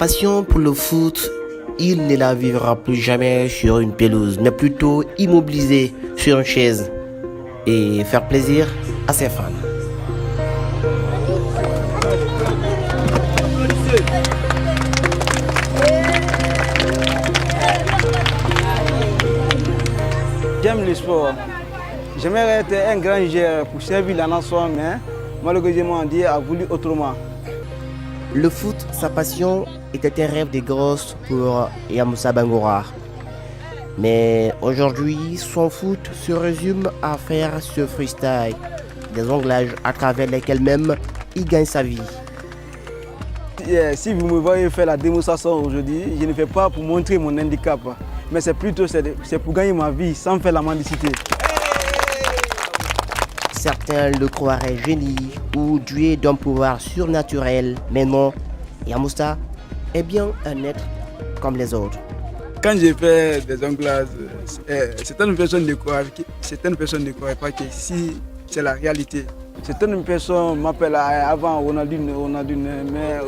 passion pour le foot, il ne la vivra plus jamais sur une pelouse, mais plutôt immobilisé sur une chaise et faire plaisir à ses fans. J'aime le sport. J'aimerais être un grand joueur pour servir la nation, mais malheureusement, Dieu a voulu autrement. Le foot, sa passion, était un rêve des gosses pour Yamoussa Bangoura. Mais aujourd'hui, son foot se résume à faire ce freestyle, des onglages à travers lesquels même il gagne sa vie. Si vous me voyez faire la démonstration aujourd'hui, je ne fais pas pour montrer mon handicap, mais c'est plutôt pour gagner ma vie sans faire la mendicité. Certains le croiraient génie ou doué d'un pouvoir surnaturel, mais non, Yamoussa est bien un être comme les autres. Quand j'ai fait des onglages, certaines personnes ne croient pas que si c'est la réalité. Certaines personnes m'appellent avant Ronaldinho, mais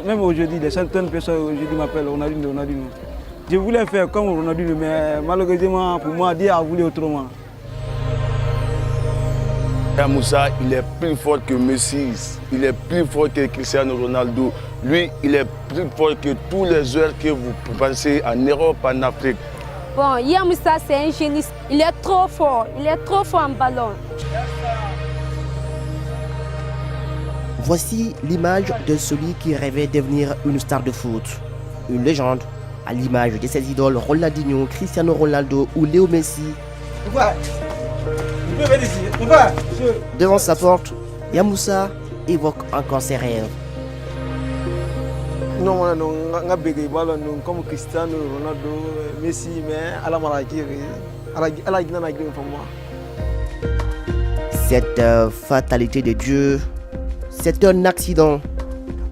même aujourd'hui, certaines personnes aujourd'hui m'appellent Ronaldinho. Je voulais faire comme Ronaldinho, mais malheureusement pour moi, Dieu a voulu autrement. Yamoussa, il est plus fort que Messi, il est plus fort que Cristiano Ronaldo. Lui, il est plus fort que tous les joueurs que vous pensez en Europe, en Afrique. Bon, Yamoussa, c'est un génie. Il est trop fort en ballon. Voici l'image de celui qui rêvait devenir une star de foot, une légende, à l'image de ses idoles Ronaldinho, Cristiano Ronaldo ou Léo Messi. Devant sa porte, Yamoussa évoque encore ses rêves. Non, comme Cristiano Ronaldo, Messi, mais à la maladie, Cette fatalité de Dieu, c'est un accident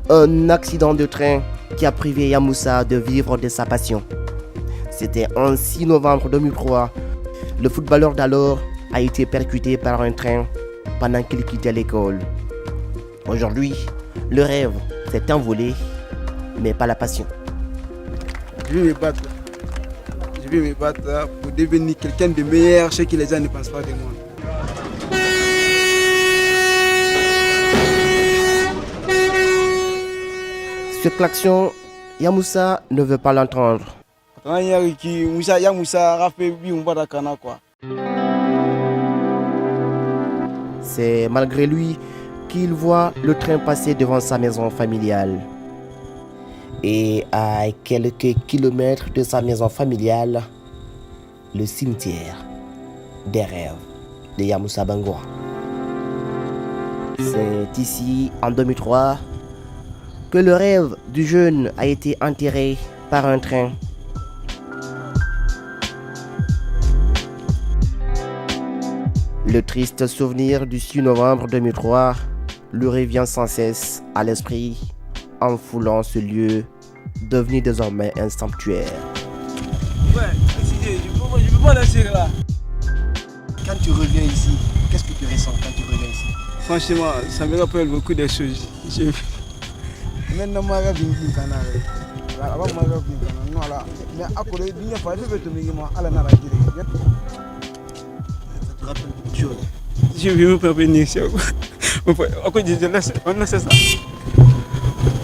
de train qui a privé Yamoussa de vivre de sa passion. C'était en 6 novembre 2003. Le footballeur d'alors a été percuté par un train pendant qu'il quittait l'école. Aujourd'hui, le rêve s'est envolé, mais pas la passion. Je vais me battre pour devenir quelqu'un de meilleur, ce que les gens ne pensent pas de moi. Ce klaxon, Yamoussa ne veut pas l'entendre. C'est malgré lui qu'il voit le train passer devant sa maison familiale. Et à quelques kilomètres de sa maison familiale, le cimetière des rêves de Yamoussa Bangoura. C'est ici, en 2003, que le rêve du jeune a été enterré par un train. Le triste souvenir du 6 novembre 2003 lui revient sans cesse à l'esprit en foulant ce lieu devenu désormais un sanctuaire. Ouais, je peux pas laisser là. Quand tu reviens ici, qu'est-ce que tu ressens quand tu reviens ici? Franchement, ça me rappelle beaucoup de choses. Maintenant, je suis je vais me prévenir. On ça.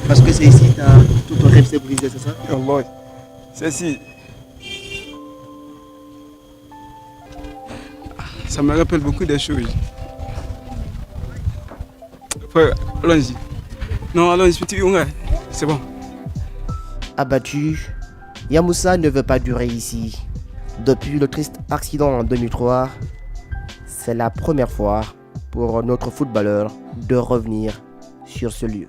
Parce que c'est ici, tout ton rêve s'est brisé, c'est ça? Oh, c'est ici. Ça me rappelle beaucoup de choses. Allons-y. Non, allons-y, petit Yunga. C'est bon. Abattu, Yamoussa ne veut pas durer ici. Depuis le triste accident en 2003, c'est la première fois pour notre footballeur de revenir sur ce lieu.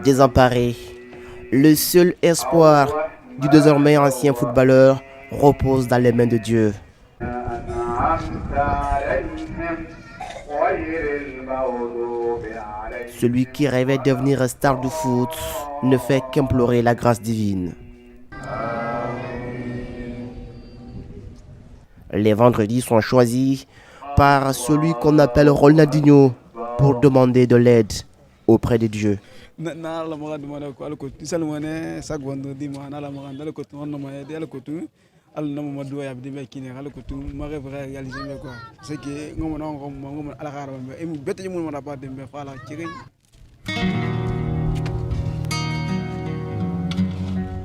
Désemparé, le seul espoir du désormais ancien footballeur repose dans les mains de Dieu. Celui qui rêvait devenir star du foot ne fait qu'implorer la grâce divine. Les vendredis sont choisis par celui qu'on appelle Ronaldinho pour demander de l'aide auprès de Dieu.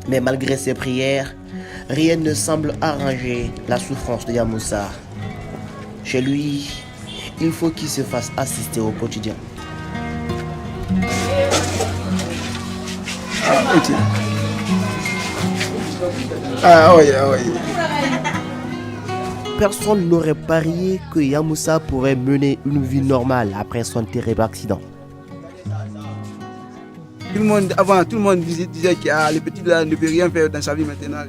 Mais malgré ses prières, rien ne semble arranger la souffrance de Yamoussa. Chez lui, il faut qu'il se fasse assister au quotidien. Personne n'aurait parié que Yamoussa pourrait mener une vie normale après son terrible accident. Tout le monde disait que le petit là ne peut rien faire dans sa vie maintenant.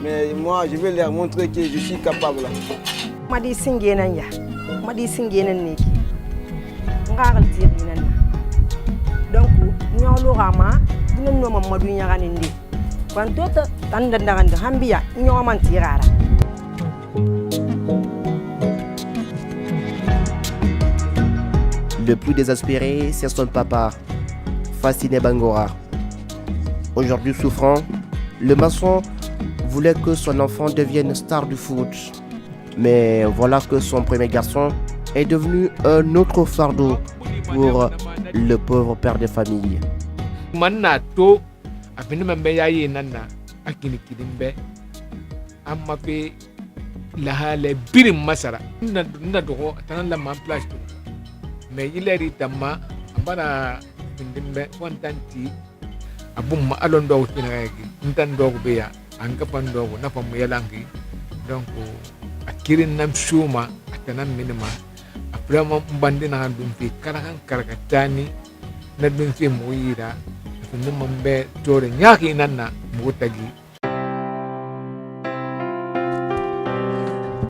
Mais moi, je vais leur montrer que je suis capable. Madi singenanya, madi singenan niki. Ngal tirina. Donc, nyolo rama, dinen no mamadu nyaganindi. Quand tota tandandaganda hambia, nyoman tirara. Le plus désespéré, c'est son papa, Fasciné Bangora. Aujourd'hui souffrant, le maçon voulait que son enfant devienne star du foot. Mais voilà que son premier garçon est devenu un autre fardeau pour le pauvre père de famille. Manato, afin de me nana, akini kidimbe, amape la hale birim masara. Nadoro, tan la man place. Mais il est tama, abana kidimbe, one tanti, abum alondo tinagi, ntando beya, angapando, napamuyalangi. Donc, akirin nam shuma, atanan minima. Après mbandi na dum fi karakan karakatani na dum fi muira na mambe tore nyaki nanna mutagi